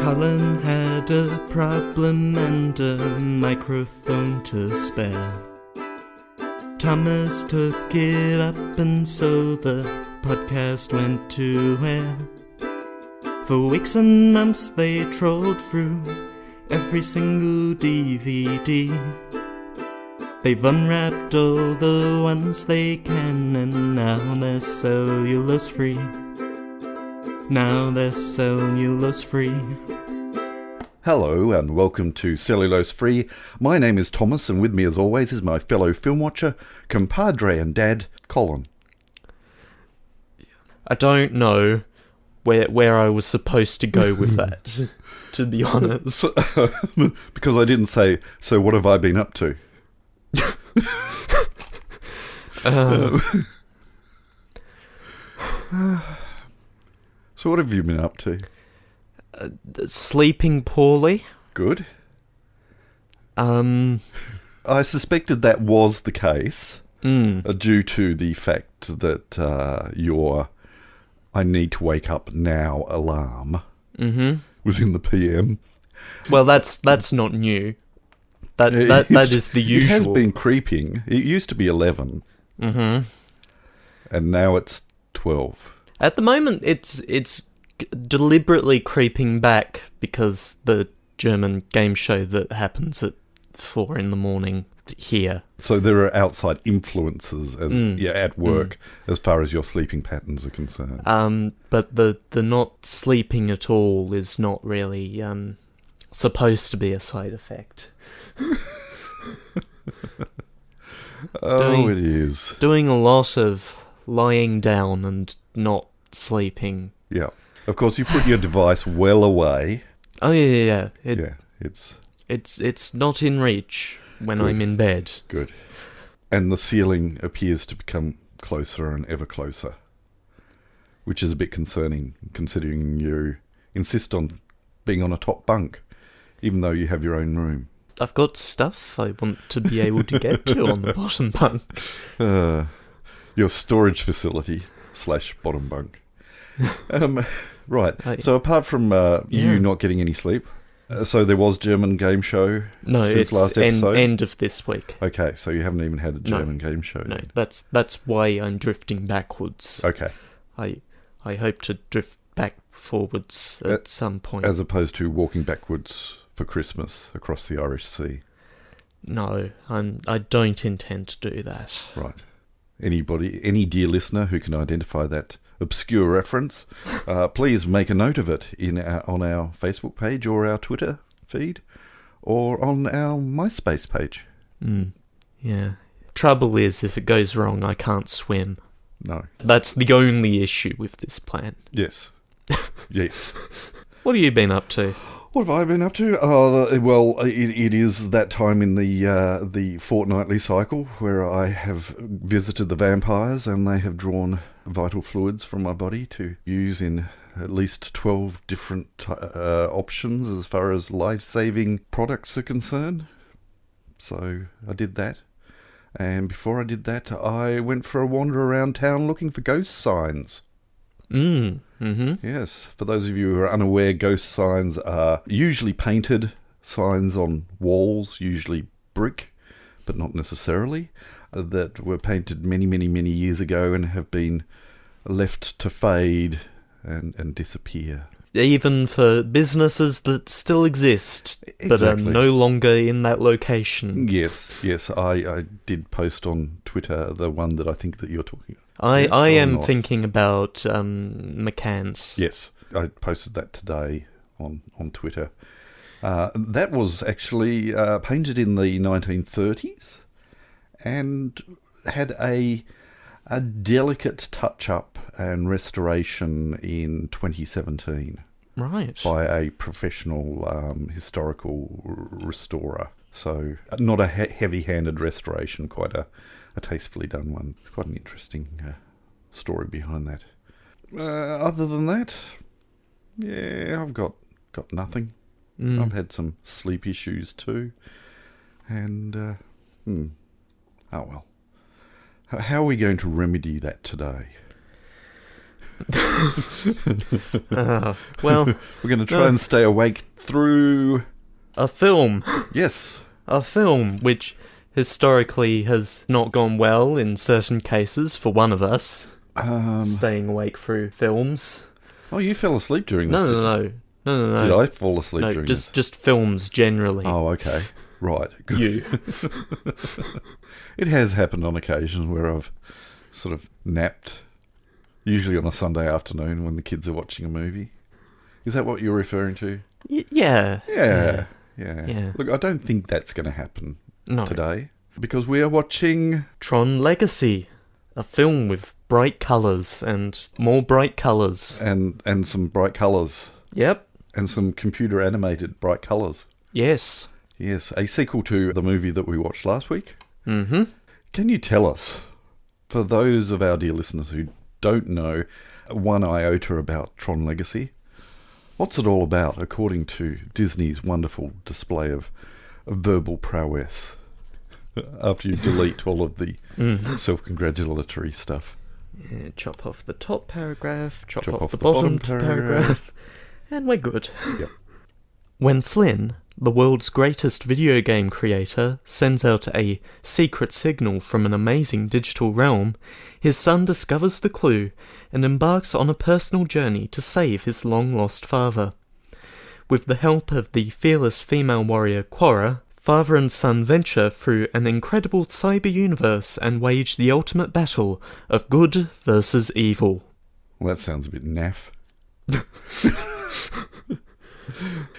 Colin had a problem and a microphone to spare. Thomas took it up and so the podcast went to air. For weeks and months they trolled through every single DVD. They've unwrapped all the ones they can and now they're cellulose free. Now they're cellulose free. Hello and welcome to Cellulose Free. My name is Thomas and with me as always is my fellow film watcher, compadre and dad, Colin. I don't know where I was supposed to go with that, to be honest. Because I didn't say, so what have I been up to? So what have you been up to? Sleeping poorly. Good. I suspected that was the case due to the fact that your I need to wake up now alarm was in the PM. Well, that's not new. That is the usual. It has been creeping. It used to be 11. And now it's 12. At the moment, it's deliberately creeping back because the German game show that happens at 4 a.m. here. So there are outside influences at work as far as your sleeping patterns are concerned. But the not sleeping at all is not really supposed to be a side effect. It is. Doing a lot of lying down and not sleeping. Yeah. Of course, you put your device well away. Oh, yeah. It's not in reach when I'm in bed. Good. And the ceiling appears to become closer and ever closer, which is a bit concerning, considering you insist on being on a top bunk, even though you have your own room. I've got stuff I want to be able to get to on the bottom bunk. Your storage facility / bottom bunk. Right. So apart from you not getting any sleep, so there was German game show since last episode? End of this week. Okay, so you haven't even had a German game show. No, that's why I'm drifting backwards. Okay. I hope to drift back forwards at some point. As opposed to walking backwards for Christmas across the Irish Sea. No, I don't intend to do that. Right. Any dear listener who can identify that obscure reference, please make a note of it on our Facebook page or our Twitter feed or on our MySpace page. Yeah. Trouble is, if it goes wrong, I can't swim. No. That's the only issue with this plan. Yes. Yes. What have you been up to? What have I been up to? Well, it is that time in the fortnightly cycle where I have visited the vampires and they have drawn vital fluids from my body to use in at least 12 different options as far as life-saving products are concerned. So I did that. And before I did that, I went for a wander around town looking for ghost signs. Yes, for those of you who are unaware, ghost signs are usually painted signs on walls, usually brick, but not necessarily, that were painted many, many, many years ago and have been left to fade and disappear. Even for businesses that still exist, but are no longer in that location. Yes, I did post on Twitter the one that I think that you're talking about. I am thinking about McCann's. Yes, I posted that today on Twitter. That was actually painted in the 1930s and had a delicate touch-up and restoration in 2017. Right. By a professional historical restorer. So not a heavy-handed restoration, quite a tastefully done one. It's quite an interesting story behind that. Other than that, yeah, I've got nothing. I've had some sleep issues too. And, oh well. How are we going to remedy that today? Well, we're going to try and stay awake through a film. Yes. A film which historically has not gone well in certain cases for one of us. Staying awake through films. Oh, you fell asleep during this? No. Did I fall asleep during this? Just films generally. Oh, okay. Right. Good. You. It has happened on occasions where I've sort of napped, usually on a Sunday afternoon when the kids are watching a movie. Is that what you're referring to? Yeah. Look, I don't think that's going to happen No. today because we are watching Tron Legacy, a film with bright colours and more bright colours. and some bright colours Yep. and some computer animated bright colours. Yes. Yes, a sequel to the movie that we watched last week. Mm-hmm. Can you tell us, for those of our dear listeners who don't know one iota about Tron Legacy, what's it all about according to Disney's wonderful display of verbal prowess after you delete all of the self-congratulatory stuff? Yeah, chop off the top paragraph, chop off the bottom paragraph, and we're good. Yep. When Flynn, the world's greatest video game creator, sends out a secret signal from an amazing digital realm, his son discovers the clue and embarks on a personal journey to save his long-lost father. With the help of the fearless female warrior Quora, father and son venture through an incredible cyber universe and wage the ultimate battle of good versus evil. Well, that sounds a bit naff.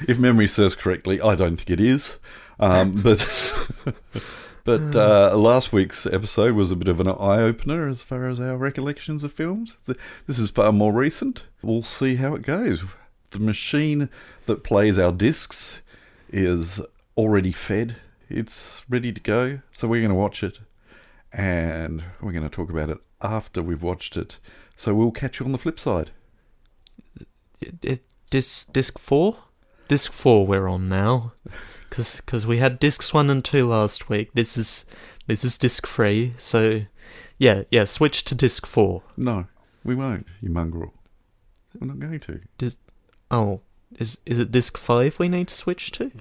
If memory serves correctly, I don't think it is. But last week's episode was a bit of an eye-opener as far as our recollections of films. This is far more recent. We'll see how it goes. The machine that plays our discs is already fed. It's ready to go. So we're going to watch it. And we're going to talk about it after we've watched it. So we'll catch you on the flip side. Disc 4? Disc 4 we're on now. Because we had discs 1 and 2 last week. This is disc 3. So, yeah, switch to disc 4. No, we won't, you mongrel. We're not going to. Is it disc 5 we need to switch to?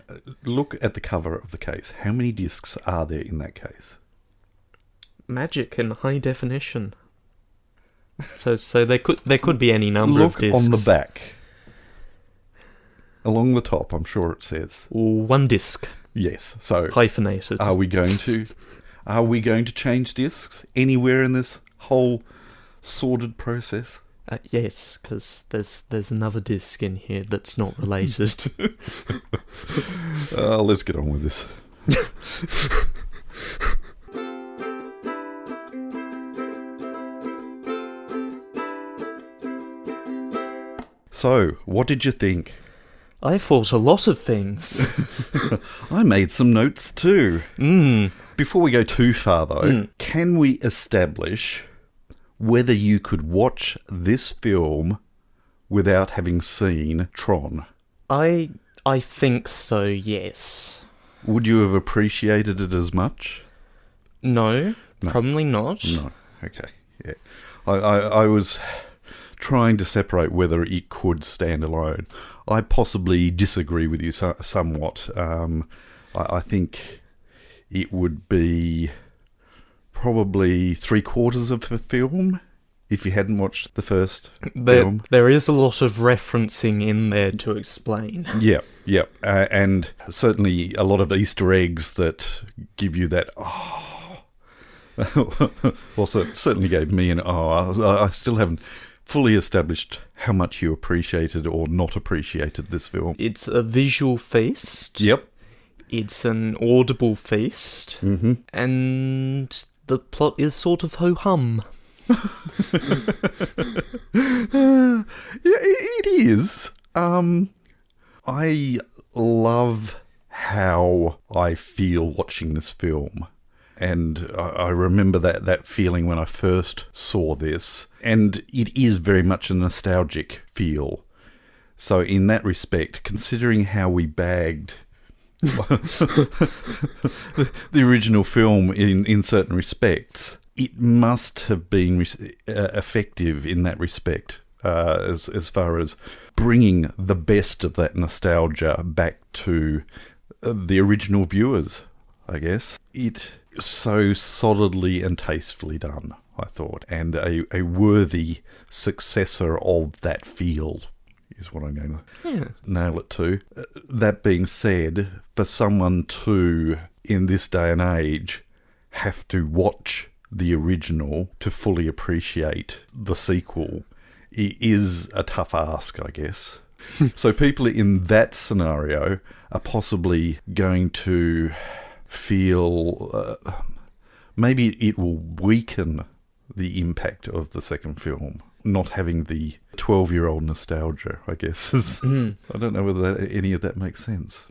Look at the cover of the case. How many discs are there in that case? Magic and high definition. So there could be any number of discs. Look on the back. Along the top, I'm sure it says 1 disc. Yes. So hyphenated. Are we going to change discs anywhere in this whole sordid process? Yes, because there's another disc in here that's not related. Let's get on with this. So, what did you think? I thought a lot of things. I made some notes too. Before we go too far though, can we establish whether you could watch this film without having seen Tron? I think so, yes. Would you have appreciated it as much? No. Probably not. No, okay, yeah. I was trying to separate whether it could stand alone. I possibly disagree with you somewhat. I think it would be probably 3/4 of the film if you hadn't watched the first film. There is a lot of referencing in there to explain. Yep. And certainly a lot of Easter eggs that give you that, also certainly gave me an I still haven't fully established how much you appreciated or not appreciated this film. It's a visual feast. Yep. It's an audible feast. Mm-hmm. And the plot is sort of ho-hum. Yeah, it is. I love how I feel watching this film. And I remember that feeling when I first saw this. And it is very much a nostalgic feel. So in that respect, considering how we bagged the original film in certain respects, it must have been effective in that respect as far as bringing the best of that nostalgia back to the original viewers, I guess. It so solidly and tastefully done, I thought, and a worthy successor of that feel is what I'm going to nail it to. That being said, for someone to, in this day and age, have to watch the original to fully appreciate the sequel is a tough ask, I guess. So people in that scenario are possibly going to feel maybe it will weaken the impact of the second film, not having the 12-year-old nostalgia, I guess. I don't know whether any of that makes sense.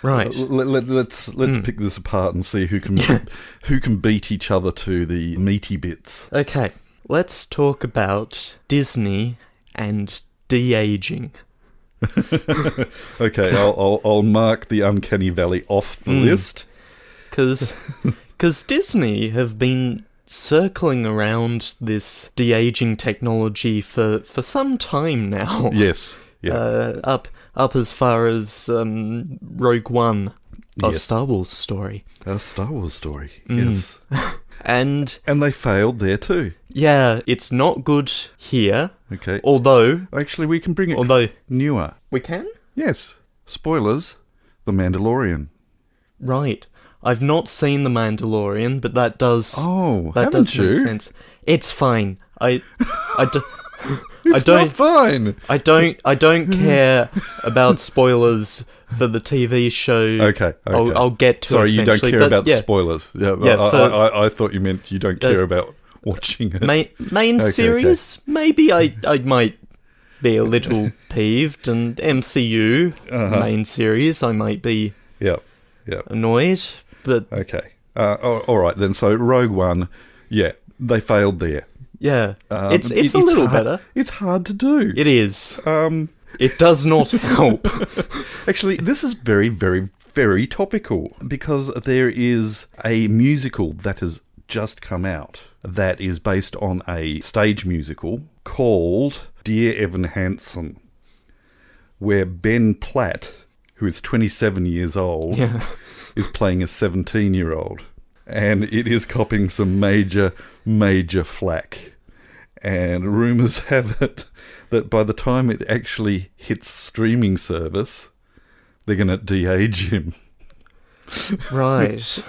Right. Let's pick this apart and see who can beat each other to the meaty bits. Okay, let's talk about Disney and de-aging. Okay, I'll mark the Uncanny Valley off the list. Because Disney have been circling around this de-aging technology for some time now. Yes. Yeah. Up as far as Rogue One, a Star Wars story. A Star Wars story, yes. And they failed there too. Yeah, it's not good here. Okay. Although... Actually, we can bring it newer. We can? Yes. Spoilers, The Mandalorian. Right. I've not seen The Mandalorian, but that does... Oh, that haven't does you? make sense. It's fine. It's not fine. I don't care about spoilers for the TV show. Okay. I'll get to it. Sorry, you don't eventually, care about the spoilers. Yeah, I thought you meant you don't care about watching it. Main series, okay. Maybe I might be a little peeved, and MCU main series, I might be annoyed. But okay, all right then. So Rogue One, they failed there. Yeah, it's a little better. It's hard to do. It is. It does not help. Actually, this is very, very, very topical because there is a musical that has just come out that is based on a stage musical called Dear Evan Hansen, where Ben Platt, who is 27 years old, is playing a 17-year-old. And it is copping some major, major flack. And rumours have it that by the time it actually hits streaming service, they're going to de-age him. Right.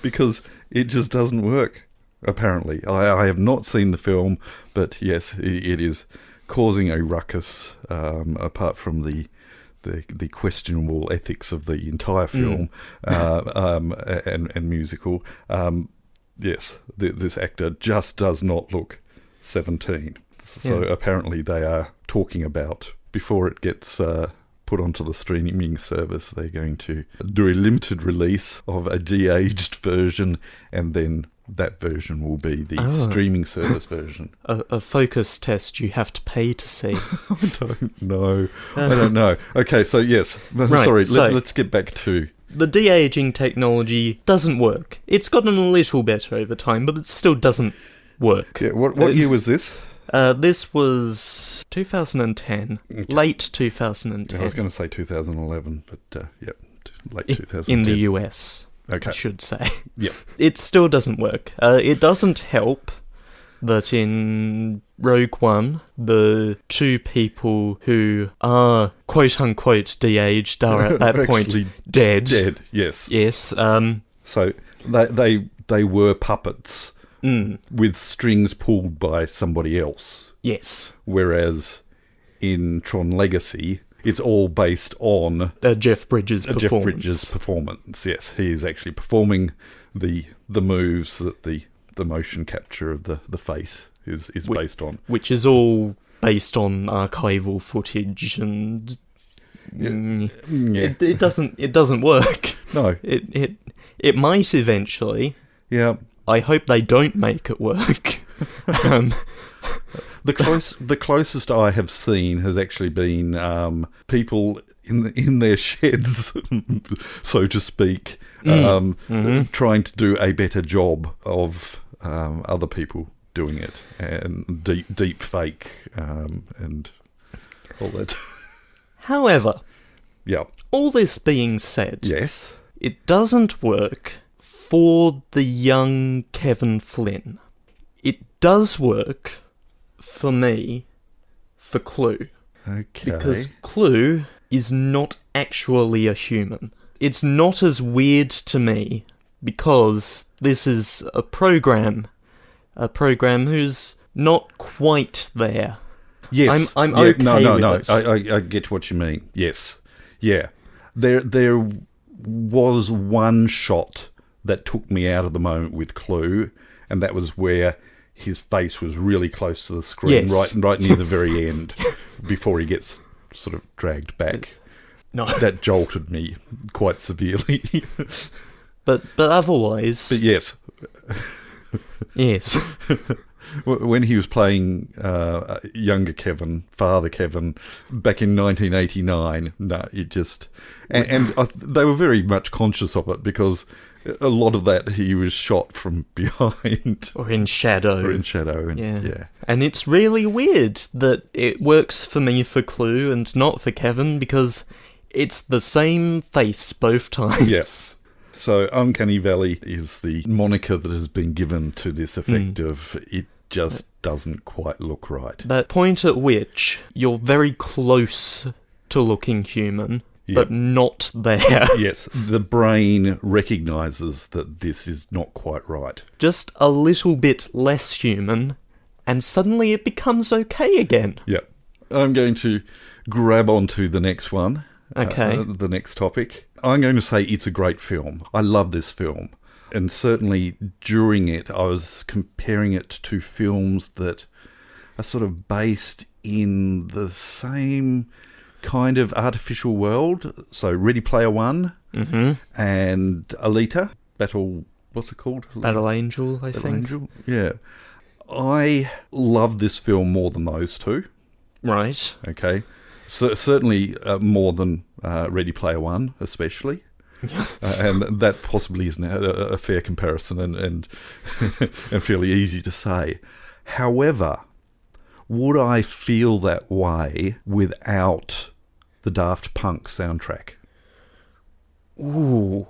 Because it just doesn't work, apparently. I have not seen the film, but yes, it is causing a ruckus, apart from the questionable ethics of the entire film and musical. Yes, this actor just does not look 17. So apparently they are talking about, before it gets put onto the streaming service, they're going to do a limited release of a de-aged version, and then that version will be the streaming service version. A focus test you have to pay to see. I don't know. I don't know. Okay, so yes. Right, sorry, let's get back to... The de-aging technology doesn't work. It's gotten a little better over time, but it still doesn't work. Yeah, what year was this? This was 2010. Okay. Late 2010. I was going to say 2011, but late 2010. In the US, okay. I should say. Yep. It still doesn't work. It doesn't help that in Rogue One, the two people who are quote-unquote de-aged are at that point dead. Dead, yes. Yes. So they were puppets with strings pulled by somebody else. Yes. Whereas in Tron Legacy, it's all based on... Jeff Bridges' performance. Jeff Bridges' performance, yes. He is actually performing the moves that the motion capture of the face is based on. Which is all based on archival footage, and it doesn't work. No. It might eventually. Yeah. I hope they don't make it work. The closest I have seen has actually been people in their sheds, so to speak, trying to do a better job of other people doing it, and deep fake, and all that. However, Yeah. all this being said, Yes. it doesn't work for the young Kevin Flynn. It does work, for me, for Clue. Okay. Because Clue is not actually a human. It's not as weird to me, because this is a program who's not quite there. Yes. I'm yeah, okay no, with it. I get what you mean. Yes. Yeah. There was one shot that took me out of the moment with Clue, and that was where his face was really close to the screen, Yes. right near the very end, before he gets sort of dragged back. No. That jolted me quite severely. But otherwise... But yes, yes. when he was playing younger Kevin, Father Kevin, back in 1989, no, it just... And they were very much conscious of it, because a lot of that he was shot from behind. Or in shadow. And, yeah. And it's really weird that it works for me for Clue and not for Kevin, because it's the same face both times. Yes. So Uncanny Valley is the moniker that has been given to this effect of it just doesn't quite look right. That point at which you're very close to looking human, but not there. Yes, the brain recognises that this is not quite right. Just a little bit less human, and suddenly it becomes okay again. Yeah. I'm going to grab onto the next one. Okay. The next topic. I'm going to say it's a great film. I love this film. And certainly during it, I was comparing it to films that are sort of based in the same kind of artificial world. So Ready Player One and Alita. What's it called? Battle Angel, I think. Angel? Yeah. I love this film more than those two. Right. Okay. So, certainly more than Ready Player One, especially. And that possibly isn't a fair comparison and and fairly easy to say. However, would I feel that way without the Daft Punk soundtrack? Ooh.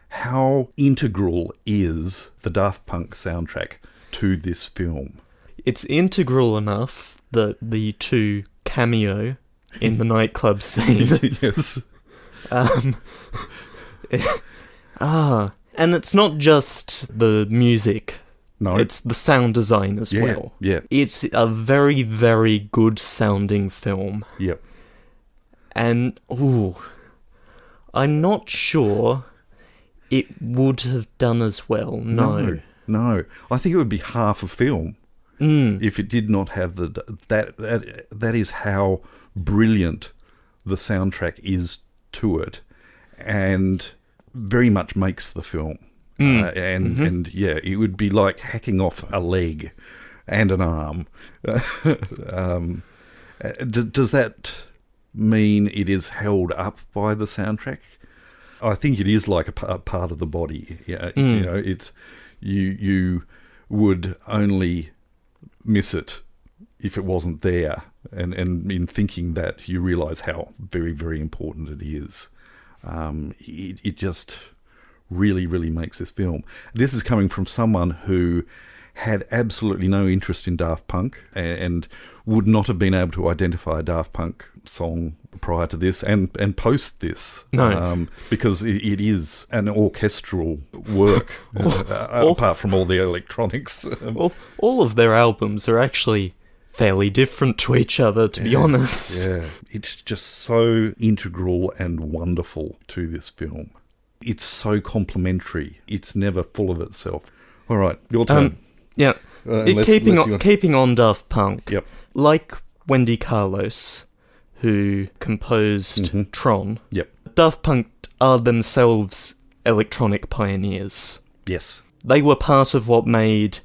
How integral is the Daft Punk soundtrack to this film? It's integral enough that the two cameo in the nightclub scene. Yes. And it's not just the music. No. It's the sound design as well. Yeah. It's a very, very good sounding film. Yep. And, I'm not sure it would have done as well. No. I think it would be half a film if it did not have that is how brilliant the soundtrack is to it, and very much makes the film. And yeah, it would be like hacking off a leg and an arm. Does that mean it is held up by the soundtrack? I think it is like a part of the body. Yeah, you know, it's you would only miss it if it wasn't there, and in thinking that, you realise how very, very important it is. It just really, really makes this film. This is coming from someone who had absolutely no interest in Daft Punk and would not have been able to identify a Daft Punk song prior to this and post this. No. Because it is an orchestral work, apart from all the electronics. All of their albums are actually fairly different to each other, to be honest. Yeah, it's just so integral and wonderful to this film. It's so complimentary. It's never full of itself. All right, your turn. Yeah. Keeping on Daft Punk. Yep. Like Wendy Carlos, who composed Tron. Yep. Daft Punk are themselves electronic pioneers. Yes. They were part of what made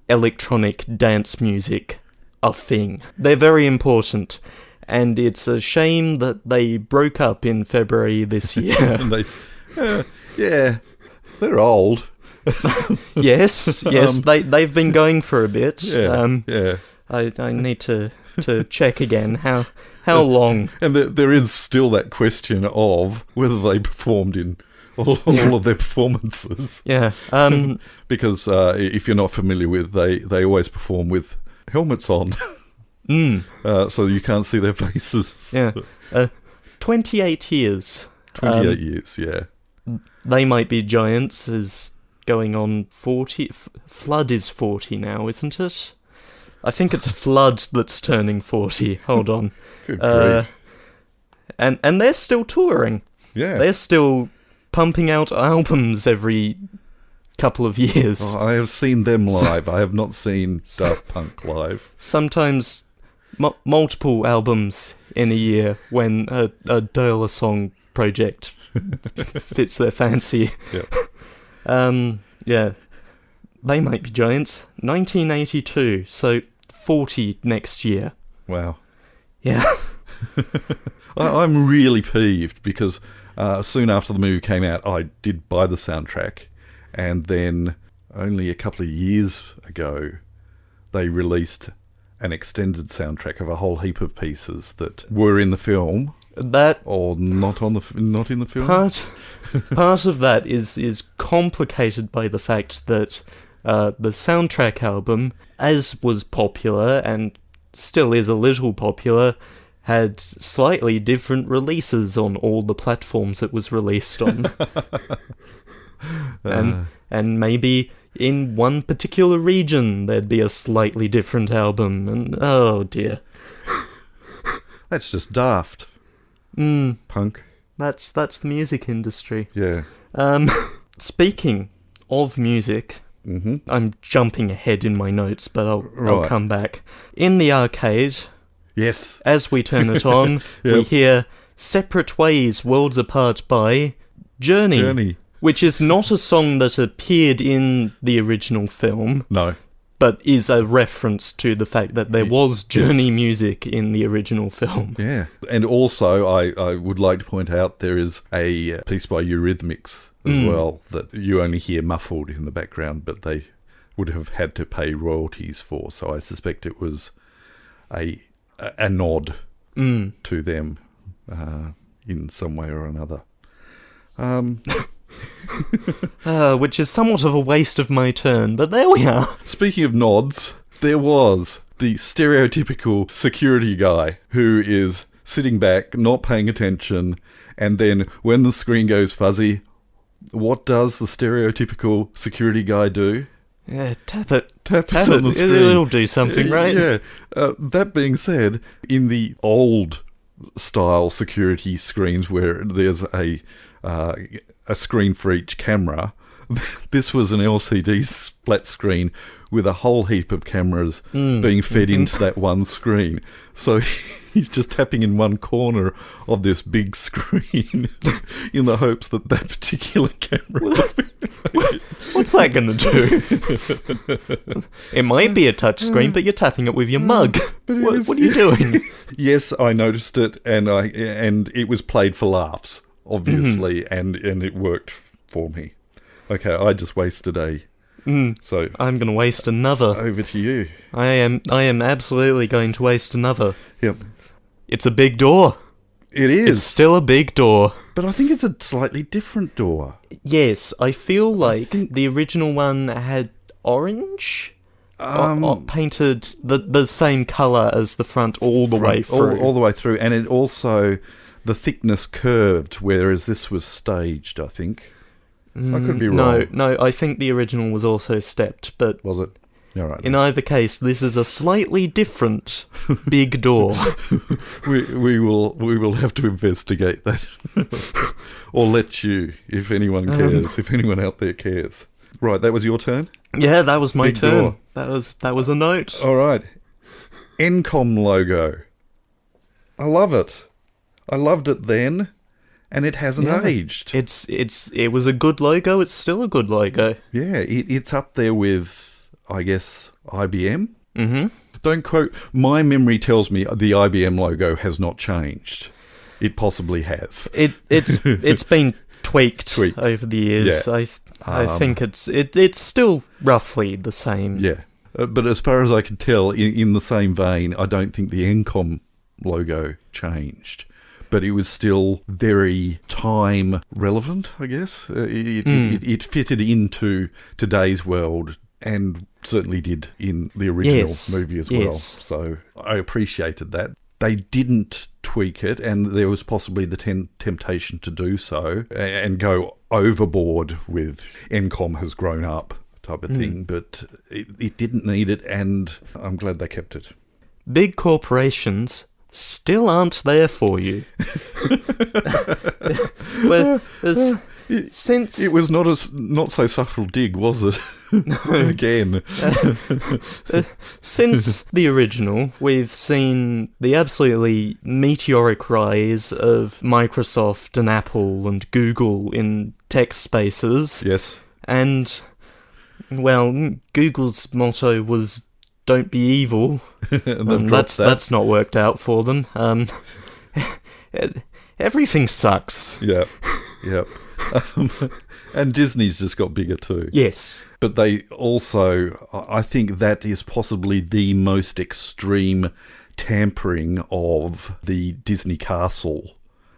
electronic dance music a thing. They're very important, and it's a shame that they broke up in February this year. Yeah, they're old. Yes, they've been going for a bit. Yeah. I need to check again how long. And there is still that question of whether they performed in all of their performances. Yeah. Because if you're not familiar with, they always perform with helmets on. So you can't see their faces. Yeah. 28 years. 28 years, yeah. They Might Be Giants is going on 40. Flood is 40 now, isn't it? I think it's Flood that's turning 40. Hold on. Good grief. And they're still touring. Yeah. They're still pumping out albums every couple of years. Oh, I have seen them live. I have not seen Daft Punk live. Sometimes multiple albums in a year when a Dale song project fits their fancy. Yep. Yeah. They Might Be Giants. 1982, so 40 next year. Wow. Yeah. I'm really peeved because soon after the movie came out, I did buy the soundtrack, and then only a couple of years ago, they released an extended soundtrack of a whole heap of pieces that were in the film, or not in the film. Part of that is complicated by the fact that the soundtrack album, as was popular and still is a little popular, had slightly different releases on all the platforms it was released on. And maybe in one particular region there'd be a slightly different album, and oh dear. That's just daft. Punk. That's the music industry. Yeah. Speaking of music, I'm jumping ahead in my notes, but I'll come back. In the arcade, yes, as we turn it on, we hear Separate Ways, Worlds Apart by Journey, which is not a song that appeared in the original film. No. But is a reference to the fact that there was Journey music in the original film. Yeah. And also, I would like to point out there is a piece by Eurythmics as well that you only hear muffled in the background, but they would have had to pay royalties for. So I suspect it was a nod to them in some way or another. Which is somewhat of a waste of my turn, but there we are. Speaking of nods, there was the stereotypical security guy who is sitting back, not paying attention, and then when the screen goes fuzzy, what does the stereotypical security guy do? Yeah, tap it on the screen. It'll do something, right? Yeah. That being said, in the old style security screens where there's a screen for each camera, this was an LCD split screen with a whole heap of cameras being fed into that one screen. So he's just tapping in one corner of this big screen in the hopes that particular camera... What's that going to do? It might be a touch screen, but you're tapping it with your mug. What are you doing? Yes, I noticed it, and it was played for laughs, obviously, and it worked for me. Okay, I just wasted so I'm going to waste another. Over to you. I am absolutely going to waste another. Yep. It's a big door. It is. It's still a big door. But I think it's a slightly different door. Yes, I feel like the original one had orange, painted the same colour as the front all the way through. All the way through, and it also, the thickness curved, whereas this was staged, I think. I could be wrong. No, I think the original was also stepped, but... Was it? All right. In either case, this is a slightly different big door. we will have to investigate that. Or let you, if anyone cares, if anyone out there cares. Right, that was your turn? Yeah, that was my big turn. Door. That was a note. All right. Encom logo. I love it. I loved it then, and it hasn't aged. It was a good logo. It's still a good logo. Yeah, it's up there with, I guess, IBM. Mm-hmm. Don't quote. My memory tells me the IBM logo has not changed. It possibly has. It's been tweaked over the years. Yeah. I think it's still roughly the same. Yeah. But as far as I can tell, in the same vein, I don't think the Encom logo changed. But it was still very time relevant, I guess. It fitted into today's world and certainly did in the original movie as well. So I appreciated that. They didn't tweak it, and there was possibly the temptation to do so and go overboard with Encom has grown up type of thing, but it didn't need it, and I'm glad they kept it. Big corporations still aren't there for you. Since it was not so subtle dig, was it? Again. Since the original, we've seen the absolutely meteoric rise of Microsoft and Apple and Google in tech spaces. Yes. And, well, Google's motto was "Don't be evil." And that's not worked out for them. Everything sucks. Yep. And Disney's just got bigger too. Yes. But they also, I think that is possibly the most extreme tampering of the Disney castle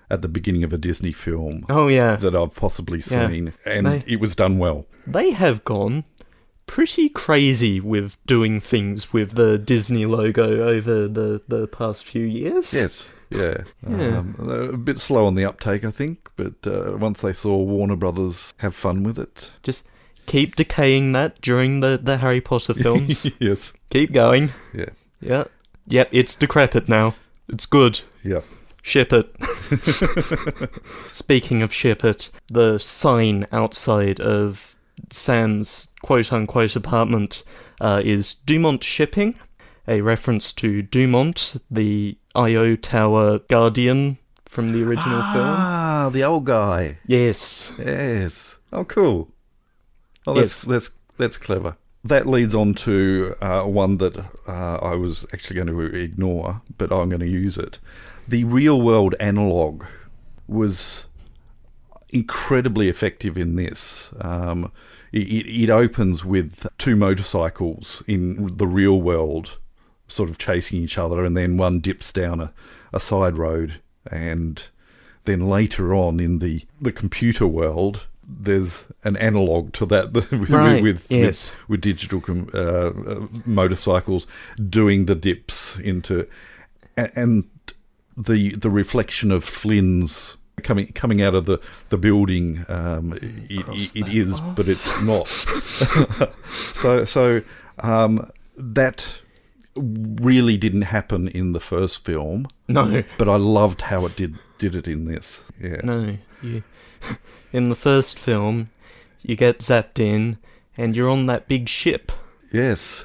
at the beginning of a Disney film. Oh, yeah. That I've possibly seen. And it was done well. They have gone pretty crazy with doing things with the Disney logo over the past few years. Yes. Yeah. They're a bit slow on the uptake, I think, but once they saw Warner Brothers have fun with it. Just keep decaying that during the Harry Potter films. Yes. Keep going. Yeah. Yeah. Yep, it's decrepit now. It's good. Yeah. Ship it. Speaking of ship it, the sign outside of Sam's quote-unquote apartment is Dumont Shipping, a reference to Dumont, the I.O. Tower guardian from the original film. Ah, the old guy. Yes. Yes. Oh, cool. Oh, that's clever. That leads on to one that I was actually going to ignore, but I'm going to use it. The real-world analogue was incredibly effective in this. It opens with two motorcycles in the real world sort of chasing each other, and then one dips down a side road, and then later on in the computer world there's an analogue to that with digital motorcycles doing the dips into, and the reflection of Flynn's coming out of the building. It is, but it's not. so that really didn't happen in the first film. No. But I loved how it did it in this. Yeah. No. In the first film, you get zapped in, and you're on that big ship. Yes.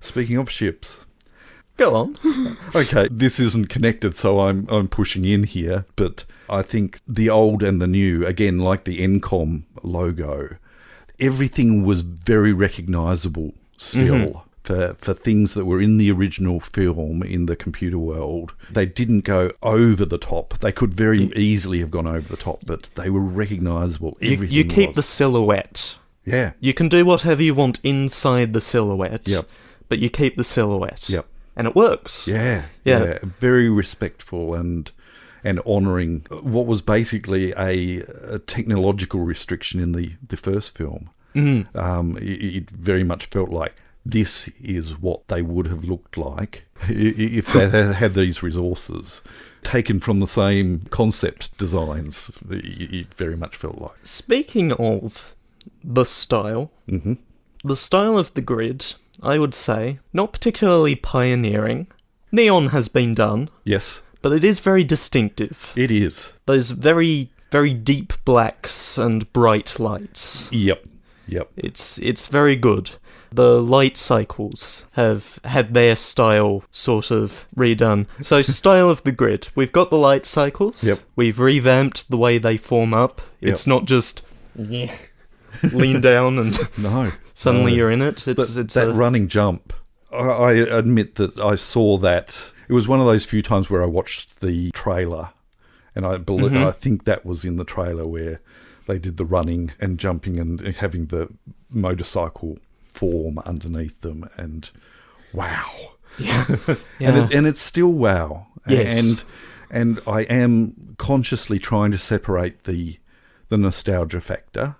Speaking of ships. Go on. Okay, this isn't connected, so I'm pushing in here, but I think the old and the new, again, like the Encom logo, everything was very recognisable still for things that were in the original film in the computer world. They didn't go over the top. They could very easily have gone over the top, but they were recognisable. Everything you keep the silhouette. Yeah. You can do whatever you want inside the silhouette, but you keep the silhouette. Yep. And it works. Yeah. Very respectful and honouring what was basically a technological restriction in the first film. It very much felt like this is what they would have looked like if they had these resources. Taken from the same concept designs, it very much felt like. Speaking of the style, the style of the grid, I would say, not particularly pioneering. Neon has been done. Yes. But it is very distinctive. It is. Those very, very deep blacks and bright lights. Yep. It's very good. The light cycles have had their style sort of redone. So, style of the grid. We've got the light cycles. Yep. We've revamped the way they form up. It's not just lean down and suddenly you're in it. It's that running jump. I admit that I saw that. It was one of those few times where I watched the trailer, and I think that was in the trailer where they did the running and jumping and having the motorcycle form underneath them, and wow. Yeah. Yeah. And it's still wow. Yes. And I am consciously trying to separate the nostalgia factor,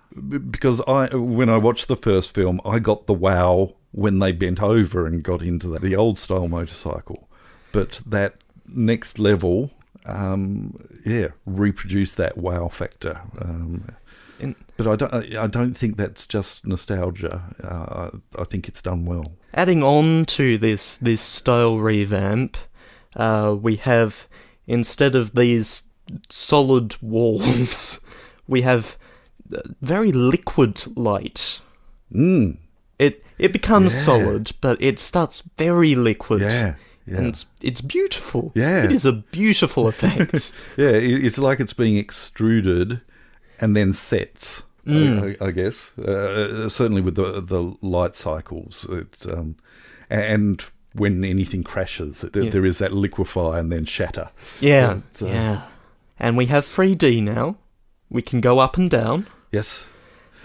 because when I watched the first film, I got the wow when they bent over and got into the old style motorcycle. But that next level, reproduced that wow factor. But I don't think that's just nostalgia. I think it's done well. Adding on to this style revamp, we have, instead of these solid walls, we have very liquid light. It becomes solid, but it starts very liquid. Yeah. And it's beautiful. Yeah. It is a beautiful effect. It's like it's being extruded and then sets, I guess. Certainly with the light cycles. And when anything crashes, there is that liquefy and then shatter. Yeah. And we have 3D now. We can go up and down. Yes.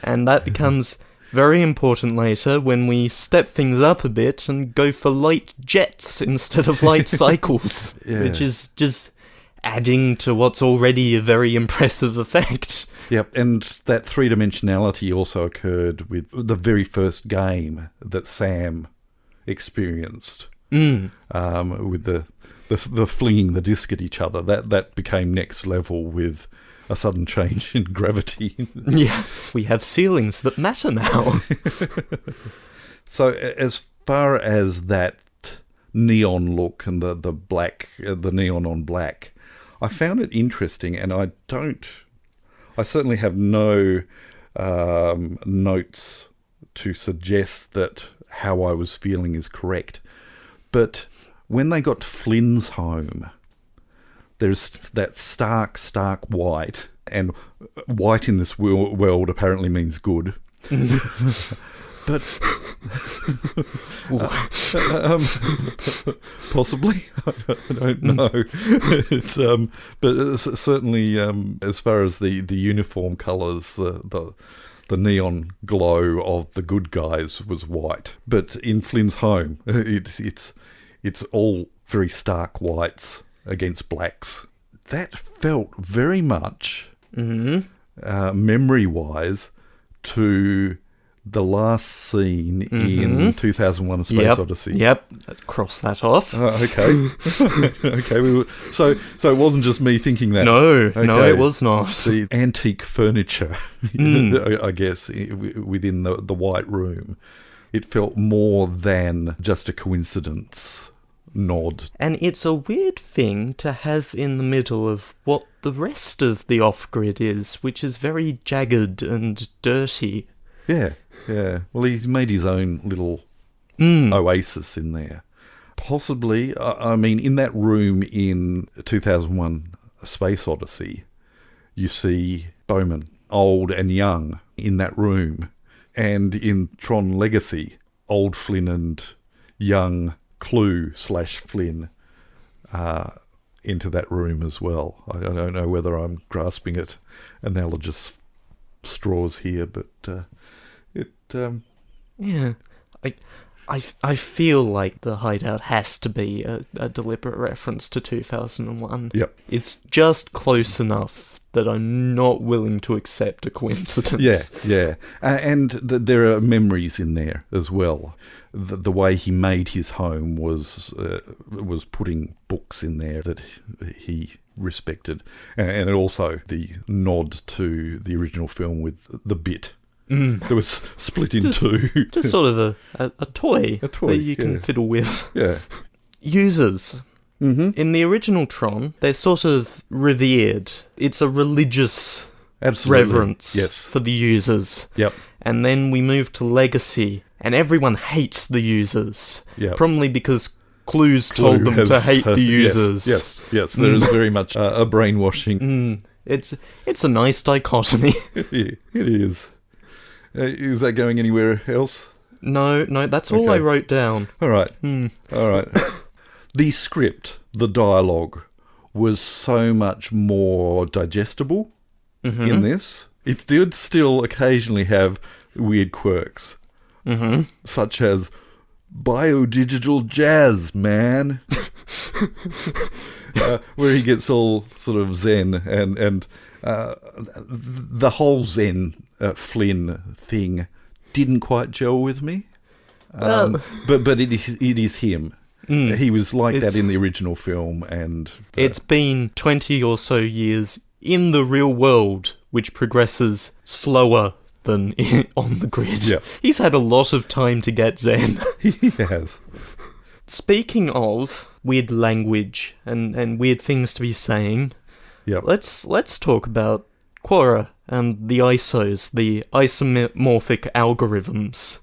And that becomes very important later when we step things up a bit and go for light jets instead of light cycles, which is just adding to what's already a very impressive effect. Yep, and that three-dimensionality also occurred with the very first game that Sam experienced, with the flinging the disc at each other. That became next level with a sudden change in gravity. Yeah, we have ceilings that matter now. So as far as that neon look and the black, the neon on black, I found it interesting, and I certainly have no notes to suggest that how I was feeling is correct. But when they got to Flynn's home, there's that stark white, and white in this world apparently means good. But possibly, I don't know. But certainly, as far as the uniform colours, the neon glow of the good guys was white. But in Flynn's home, it's all very stark whites against blacks. That felt very much, memory-wise, to the last scene in 2001: A Space Odyssey. Yep, cross that off. Okay. Okay. So it wasn't just me thinking that. No, it was not. The antique furniture, I guess, within the White Room, it felt more than just a coincidence nod. And it's a weird thing to have in the middle of what the rest of the off-grid is, which is very jagged and dirty. Yeah. Well, he's made his own little oasis in there. Possibly, I mean, in that room in 2001: A Space Odyssey, you see Bowman, old and young, in that room. And in Tron Legacy, old Flynn and young Clue/Flynn into that room as well. I don't know whether I'm grasping at analogous straws here, but I feel like the hideout has to be a deliberate reference to 2001. Yep. It's just close enough that I'm not willing to accept a coincidence. Yeah. And there are memories in there as well. The way he made his home was putting books in there that he respected. And also the nod to the original film with the bit. That was split in two. Just sort of a toy that you can fiddle with. Yeah. Users. In the original Tron, they're sort of revered. It's a religious reverence for the users. Yep. And then we move to Legacy, and everyone hates the users. Yep. Probably because Clue told them to hate the users. Yes. There is very much a brainwashing. It's a nice dichotomy. It is. Is that going anywhere else? No, that's all I wrote down. All right. All right. The script, the dialogue, was so much more digestible in this. it did still occasionally have weird quirks, such as biodigital jazz, man, where he gets all sort of zen and the whole Zen Flynn thing didn't quite gel with me. But it is him. He was like that in the original film, and it's been 20 or so years in the real world, which progresses slower than on the grid. Yeah. He's had a lot of time to get zen. he has. Speaking of weird language and weird things to be saying, let's talk about Quora and the ISOs, the isomorphic algorithms.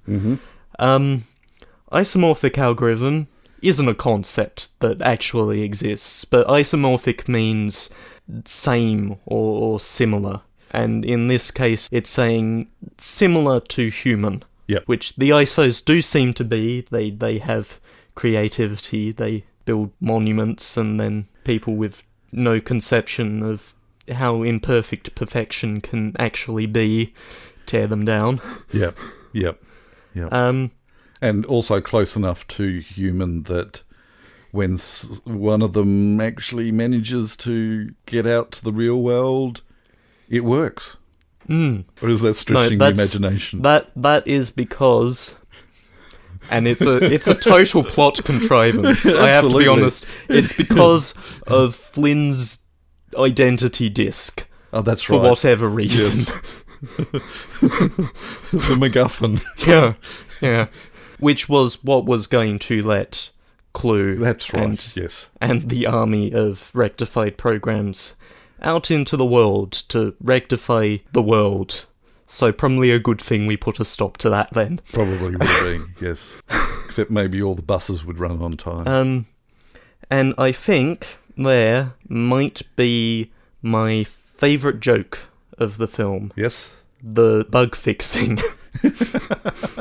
Isomorphic algorithm isn't a concept that actually exists, but isomorphic means same or similar. And in this case, it's saying similar to human, which the ISOs do seem to be. They have creativity, they build monuments, and then people with no conception of how imperfect perfection can actually be tear them down. Yep. And also close enough to human that when one of them actually manages to get out to the real world, it works. Or is that stretching the imagination? That is because, and it's a total plot contrivance. I have to be honest. It's because of Flynn's identity disc. Oh, that's for right. For whatever reason. Yes. The MacGuffin. Yeah. Which was what was going to let Clue that's right. and the army of rectified programs out into the world to rectify the world. So probably a good thing we put a stop to that then. Probably would be, yes. Except maybe all the buses would run on time. And I think there might be my favourite joke of the film. Yes? The bug fixing.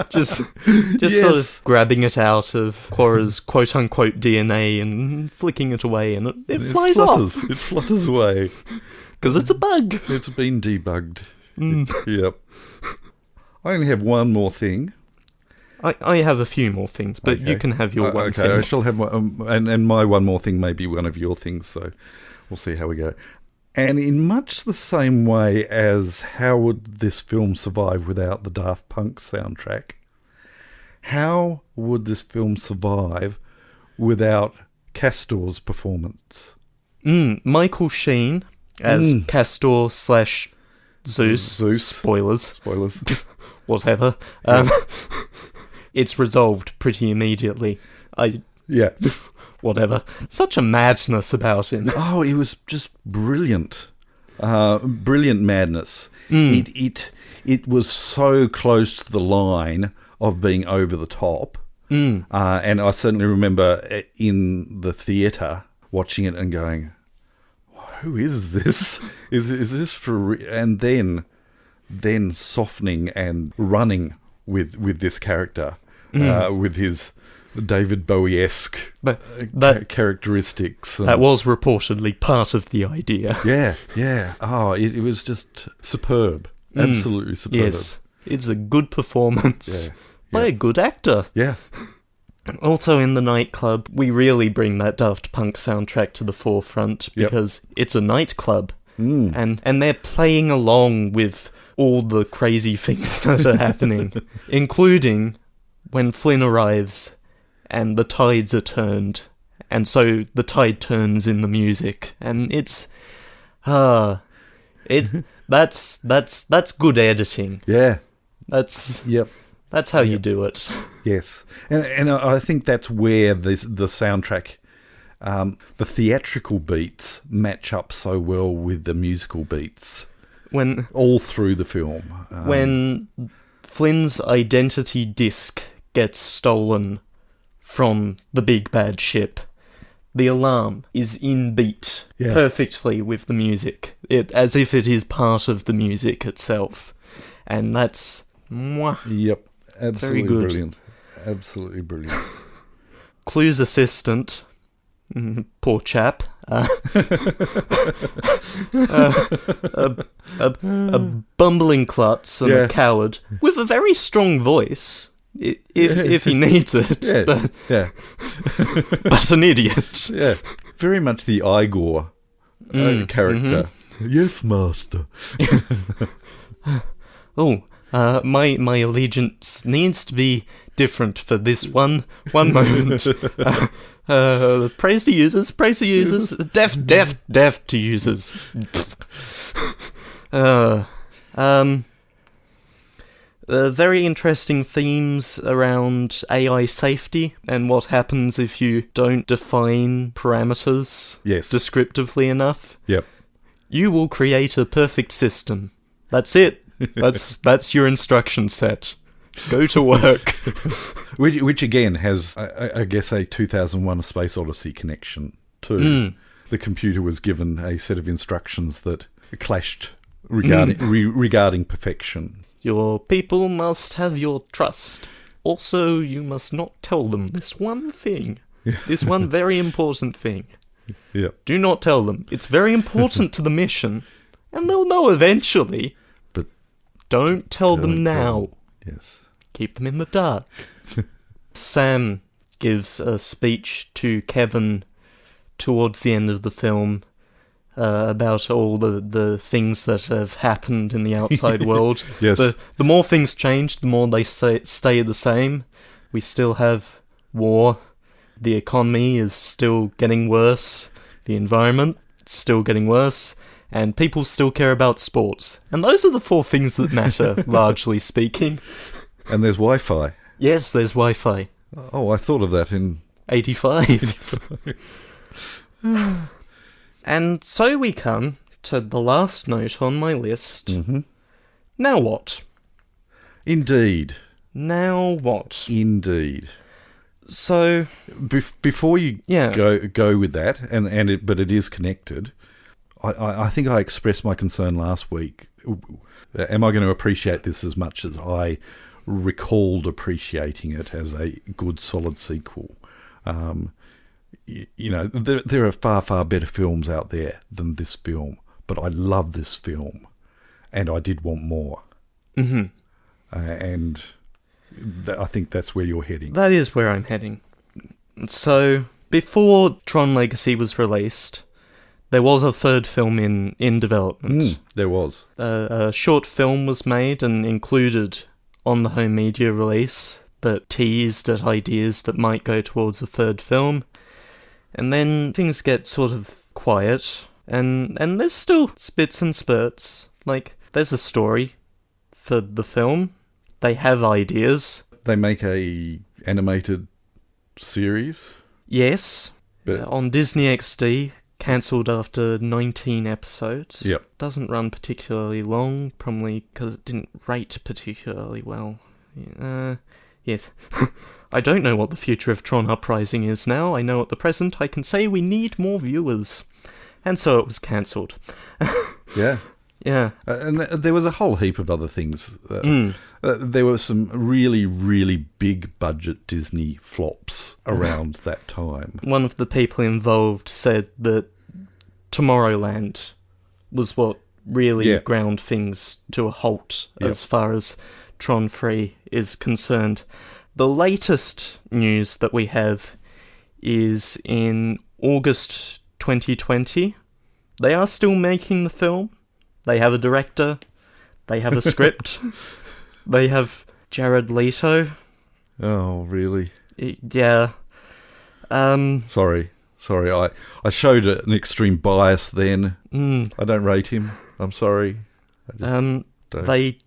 just yes. Sort of grabbing it out of Quora's quote-unquote DNA and flicking it away, and it flies off. It flutters away. Because it's a bug. It's been debugged. Yep. I only have one more thing. I have a few more things, but you can have your one thing. Okay, I shall have one, and my one more thing may be one of your things, so we'll see how we go. And in much the same way as how would this film survive without the Daft Punk soundtrack, how would this film survive without Castor's performance? Michael Sheen as Castor / Zeus. Spoilers. Whatever. It's resolved pretty immediately. Whatever. Such a madness about him. Oh, it was just brilliant. Brilliant madness. It was so close to the line of being over the top. And I certainly remember in the theatre watching it and going, who is this? Is this for real? And then softening and running with this character, with his David Bowie-esque characteristics. That was reportedly part of the idea. Yeah. Oh, it was just superb. Absolutely superb. Yes, it's a good performance by a good actor. Yeah. Also in the nightclub, we really bring that Daft Punk soundtrack to the forefront because it's a nightclub. And they're playing along with all the crazy things that are happening, including when Flynn arrives and the tides are turned, and so the tide turns in the music, and it's that's good editing. Yeah. That's how you do it. Yes. And I think that's where the soundtrack, the theatrical beats match up so well with the musical beats. When all through the film. When Flynn's identity disc gets stolen from the big bad ship, the alarm is in beat perfectly with the music, as if it is part of the music itself. And that's... Yep. Absolutely very good. Brilliant. Absolutely brilliant. Clue's assistant, poor chap, A bumbling klutz and a coward with a very strong voice, if he needs it. But an idiot. Yeah, very much the Igor character. Mm-hmm. Yes, master. My allegiance needs to be different for this one moment. Praise the users, deaf to users. Very interesting themes around AI safety and what happens if you don't define parameters descriptively enough. Yep. You will create a perfect system. That's it. That's your instruction set. Go to work. which again has, I guess, a 2001: A Space Odyssey connection too. The computer was given a set of instructions that clashed regarding perfection. Your people must have your trust. Also, you must not tell them this one thing. This one very important thing. Yeah. Do not tell them. It's very important to the mission, and they'll know eventually. But don't tell them now. Yes. Keep them in the dark. Sam gives a speech to Kevin towards the end of the film about all the things that have happened in the outside world. Yes. The more things change, the more they stay the same. We still have war. The economy is still getting worse. The environment is still getting worse. And people still care about sports. And those are the four things that matter, largely speaking. And there's Wi-Fi. Yes, there's Wi-Fi. Oh, I thought of that in 85. And so we come to the last note on my list. Mm-hmm. Now what? Indeed. Now what? Indeed. So before you go with that, but it is connected. I think I expressed my concern last week. Am I going to appreciate this as much as I recalled appreciating it as a good, solid sequel? There are far better films out there than this film, but I love this film, and I did want more. Mm-hmm. And I think that's where you're heading. That is where I'm heading. So, before Tron Legacy was released, there was a third film in development. There was. A short film was made and included on the home media release that teased at ideas that might go towards a third film. And then things get sort of quiet, and there's still spits and spurts. Like, there's a story for the film. They have ideas. They make a animated series? Yes. But on Disney XD, cancelled after 19 episodes. Yep. Doesn't run particularly long, probably because it didn't rate particularly well. Yes. I don't know what the future of Tron Uprising is now. I know at the present I can say we need more viewers. And so it was cancelled. Yeah. Yeah. And there was a whole heap of other things. There were some really, really big budget Disney flops around that time. One of the people involved said that Tomorrowland was what really ground things to a halt as far as Tron 3 is concerned. The latest news that we have is in August 2020. They are still making the film. They have a director. They have a script. They have Jared Leto. Oh, really? Yeah. Sorry. I showed an extreme bias then. I don't rate him. I'm sorry. They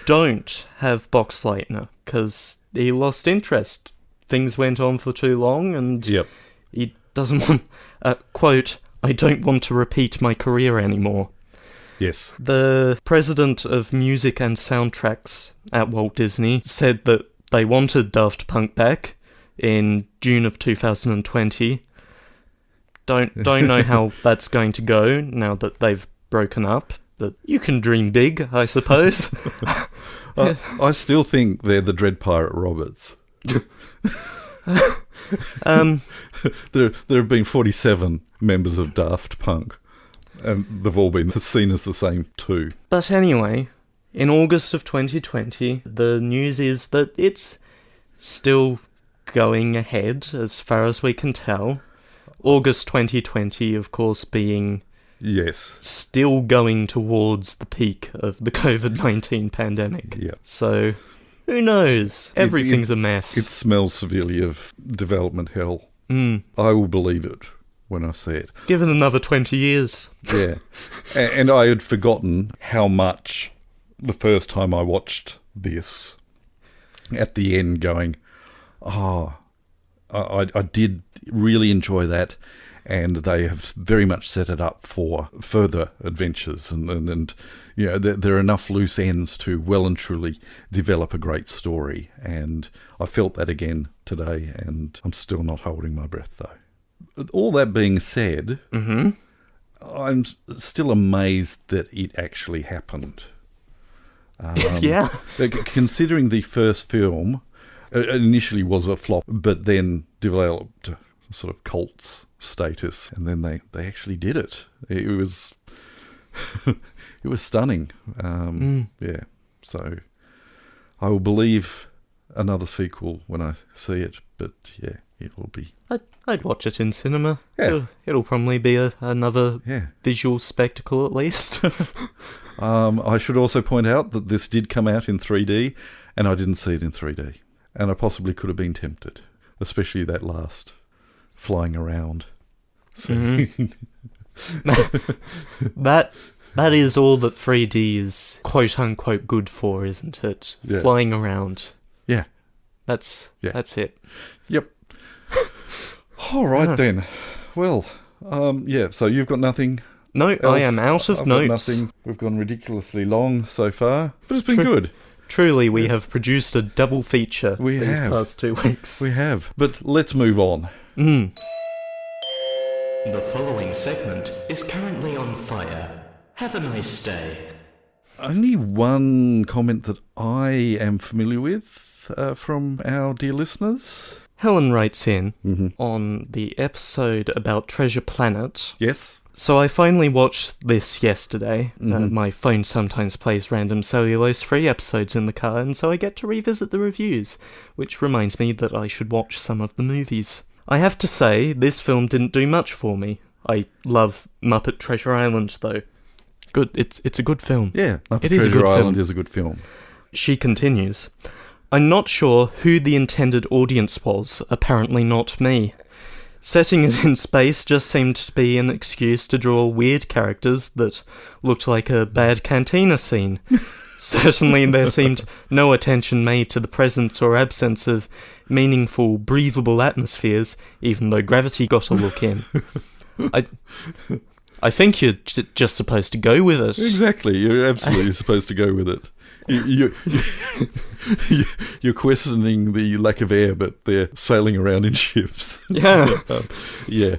don't have Boxleitner because he lost interest. Things went on for too long, and he doesn't want... quote, I don't want to repeat my career anymore. Yes. The president of music and soundtracks at Walt Disney said that they wanted Daft Punk back in June of 2020. Don't know how that's going to go now that they've broken up, but you can dream big, I suppose. I still think they're the Dread Pirate Roberts. There have been 47 members of Daft Punk. And they've all been seen as the same too. But anyway, in August of 2020, the news is that it's still going ahead, as far as we can tell. August 2020, of course, being... Yes. Still going towards the peak of the COVID-19 pandemic. Yeah. So, who knows? Everything's a mess. It smells severely of development hell. Mm. I will believe it when I see it. Give it another 20 years. Yeah. And I had forgotten how much the first time I watched this, at the end going, I did really enjoy that. And they have very much set it up for further adventures. And you know, there are enough loose ends to well and truly develop a great story. And I felt that again today, and I'm still not holding my breath, though. All that being said, I'm still amazed that it actually happened. Yeah. Considering the first film initially was a flop, but then developed sort of cult status, and then they actually did it. It was it was stunning. Yeah, so I will believe another sequel when I see it, but yeah, it will be. I'd watch it in cinema. Yeah. It'll probably be another visual spectacle at least. I should also point out that this did come out in 3D, and I didn't see it in 3D, and I possibly could have been tempted, especially that last flying around. So that is all that 3D is quote unquote good for, isn't it? Yeah. Flying around. Yeah. That's it. Yep. All right then. Well, yeah, so you've got nothing. No, else. I am out of I've notes. got nothing. We've gone ridiculously long so far, but it's been good. Truly, we have produced a double feature these past 2 weeks. We have. But let's move on. The following segment is currently on fire. Have a nice day. Only one comment that I am familiar with from our dear listeners. Helen writes in on the episode about Treasure Planet. Yes. So I finally watched this yesterday. My phone sometimes plays random Cellulose-free episodes in the car, and so I get to revisit the reviews, which reminds me that I should watch some of the movies. I have to say, this film didn't do much for me. I love Muppet Treasure Island, though. Good, it's a good film. Yeah, Muppet It is a Treasure good Island film. is a good film. She continues, I'm not sure who the intended audience was, apparently not me. Setting it in space just seemed to be an excuse to draw weird characters that looked like a bad cantina scene. Certainly there seemed no attention made to the presence or absence of meaningful, breathable atmospheres, even though gravity got a look in. I think you're just supposed to go with it. Exactly, you're absolutely supposed to go with it. You're questioning the lack of air, but they're sailing around in ships. Yeah. You're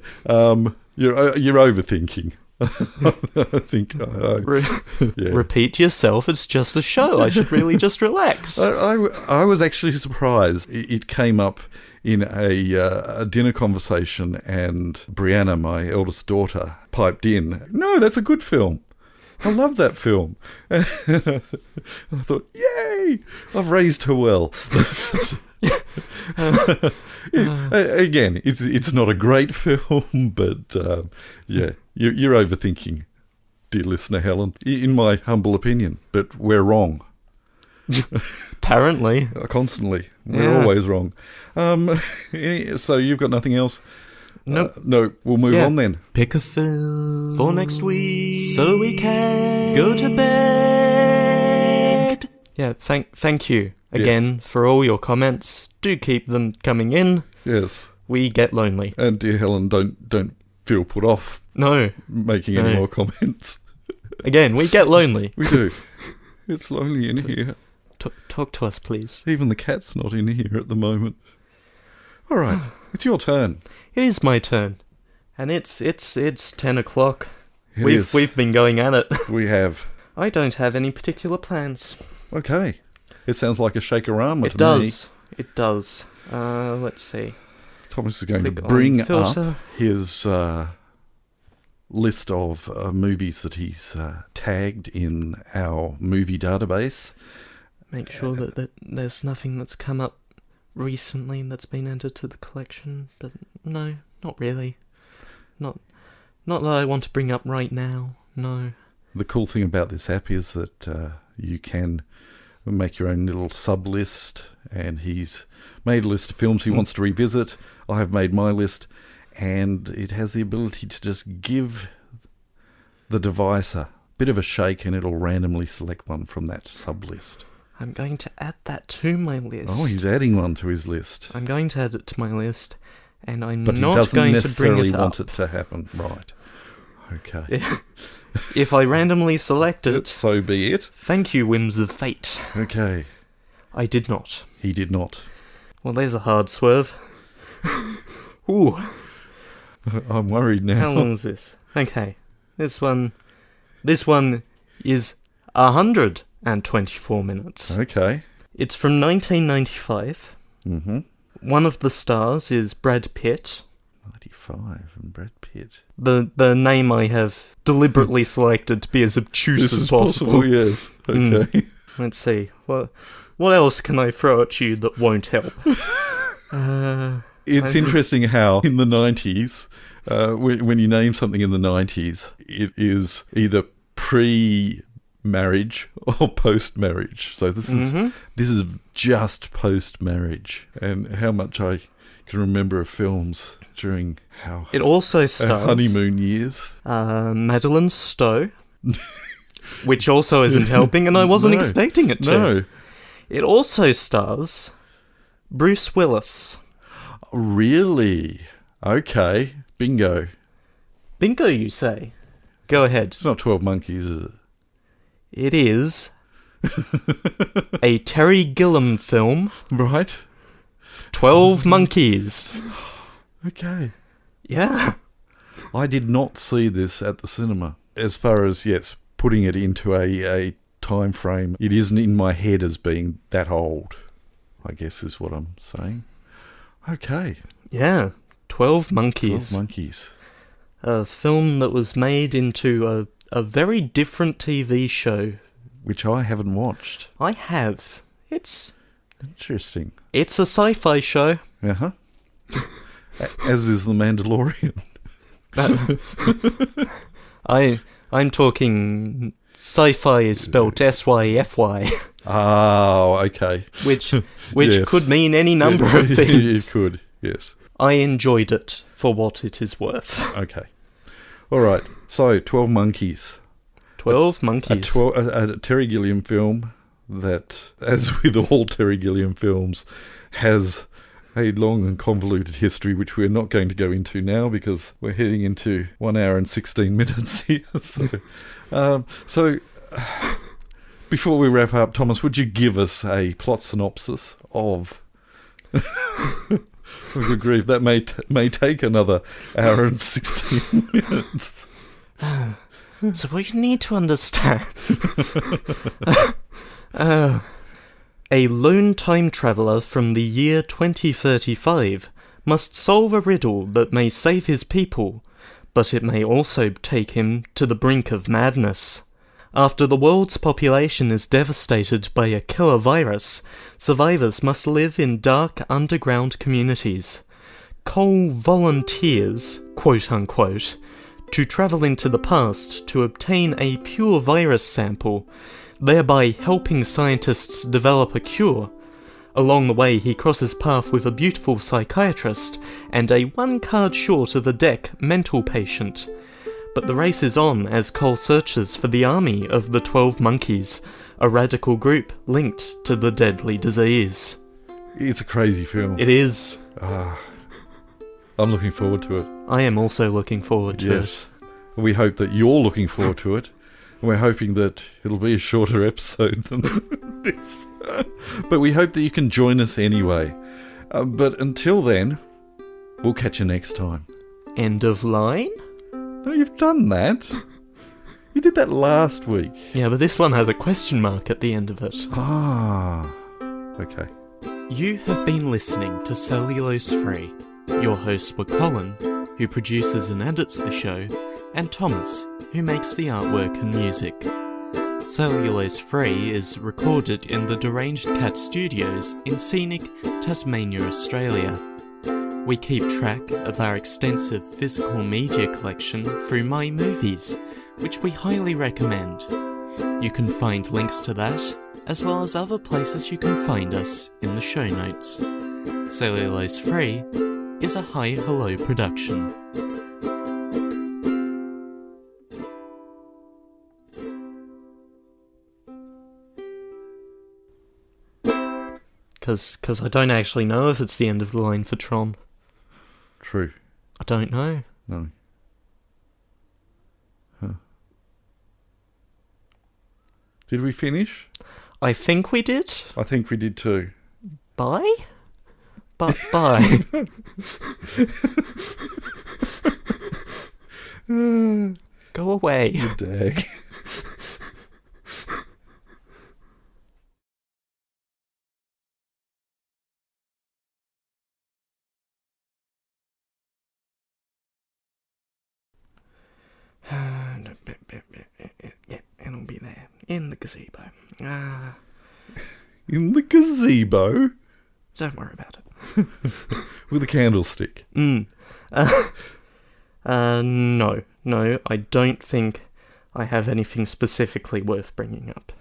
overthinking. I think. Repeat yourself, it's just a show. I should really just relax. I was actually surprised. It came up in a dinner conversation, and Brianna, my eldest daughter, piped in, "No, that's a good film. I love that film." And I thought, yay, I've raised her well. Again, it's not a great film, but you're overthinking, dear listener Helen, in my humble opinion, but we're wrong. Apparently. Constantly. We're always wrong. So you've got nothing else? Nope. No, we'll move on then. Pick a film for next week so we can go to bed. Yeah, thank you again for all your comments. Do keep them coming in. Yes. We get lonely. And dear Helen, don't feel put off making any more comments. Again, we get lonely. We do. It's lonely in here. Talk to us, please. Even the cat's not in here at the moment. All right, it's your turn. It is my turn, and it's 10 o'clock. We've been going at it. We have. I don't have any particular plans. Okay, it sounds like a shakerama to me. It does. Let's see. Thomas is going to bring up his list of movies that he's tagged in our movie database. Make sure that there's nothing that's come up recently that's been entered to the collection, but no, not really. Not that I want to bring up right now, no. The cool thing about this app is that you can make your own little sub-list, and he's made a list of films he wants to revisit. I have made my list, and it has the ability to just give the device a bit of a shake, and it'll randomly select one from that sub-list. I'm going to add that to my list. Oh, he's adding one to his list. I'm going to add it to my list, and I'm but not going to bring it up. But he doesn't necessarily want it to happen. Right. Okay. If I randomly select it... So be it. Thank you, whims of fate. Okay. I did not. He did not. Well, there's a hard swerve. Ooh. I'm worried now. How long is this? Okay. This one is 124 minutes. Okay. It's from 1995. Mm-hmm. One of the stars is Brad Pitt. 95 and Brad Pitt. The name I have deliberately selected to be as obtuse as possible. Yes. Okay. Let's see. What else can I throw at you that won't help? It's interesting how in the 90s, when you name something in the 90s, it is either pre-marriage or post-marriage. So this is just post-marriage, and how much I can remember of films during it also stars honeymoon years. Madeleine Stowe, which also isn't helping, and I wasn't expecting it to. No. It also stars Bruce Willis. Really? Okay. Bingo. Bingo, you say? Go ahead. It's not 12 Monkeys, is it? It is a Terry Gilliam film. Right. 12 Monkeys. Okay. Yeah. I did not see this at the cinema. As far as, yes, putting it into a time frame, it isn't in my head as being that old, I guess is what I'm saying. Okay. Yeah. 12 Monkeys. 12 Monkeys. A film that was made into a very different TV show. Which I haven't watched. I have. It's... Interesting. It's a sci-fi show. Uh-huh. As is The Mandalorian. I'm talking sci-fi is spelled S-Y-F-Y. Oh, okay. Which Yes. could mean any number of things. It could, yes. I enjoyed it for what it is worth. Okay. All right. So, 12 Monkeys. 12 Monkeys. A Terry Gilliam film that, as with all Terry Gilliam films, has a long and convoluted history, which we're not going to go into now because we're heading into 1 hour and 16 minutes here. So, before we wrap up, Thomas, would you give us a plot synopsis of... Oh, good grief, that may take another hour and 16 minutes. So what you need to understand... A lone time traveller from the year 2035 must solve a riddle that may save his people, but it may also take him to the brink of madness. After the world's population is devastated by a killer virus, survivors must live in dark underground communities. Cole volunteers, quote-unquote, to travel into the past to obtain a pure virus sample, thereby helping scientists develop a cure. Along the way, he crosses path with a beautiful psychiatrist and a one card short of a deck mental patient. But the race is on as Cole searches for the army of the 12 Monkeys, a radical group linked to the deadly disease. It's a crazy film. It is. I'm looking forward to it. I am also looking forward to it. We hope that you're looking forward to it. We're hoping that it'll be a shorter episode than this. But we hope that you can join us anyway. But until then, we'll catch you next time. End of line? No, you've done that. You did that last week. Yeah, but this one has a question mark at the end of it. Ah, okay. You have been listening to Cellulose Free. Your hosts were Colin, who produces and edits the show, and Thomas, who makes the artwork and music. Cellulose Free is recorded in the Deranged Cat Studios in scenic Tasmania, Australia. We keep track of our extensive physical media collection through My Movies, which we highly recommend. You can find links to that, as well as other places you can find us, in the show notes. Cellulose Free is a Hi Hello production. Because I don't actually know if it's the end of the line for Tron. True. I don't know. No. Huh. Did we finish? I think we did. I think we did too. Bye? Bye. Go away. You dag. Yeah, it'll be there. In the gazebo. In the gazebo? Don't worry about it. With a candlestick. No, I don't think I have anything specifically worth bringing up.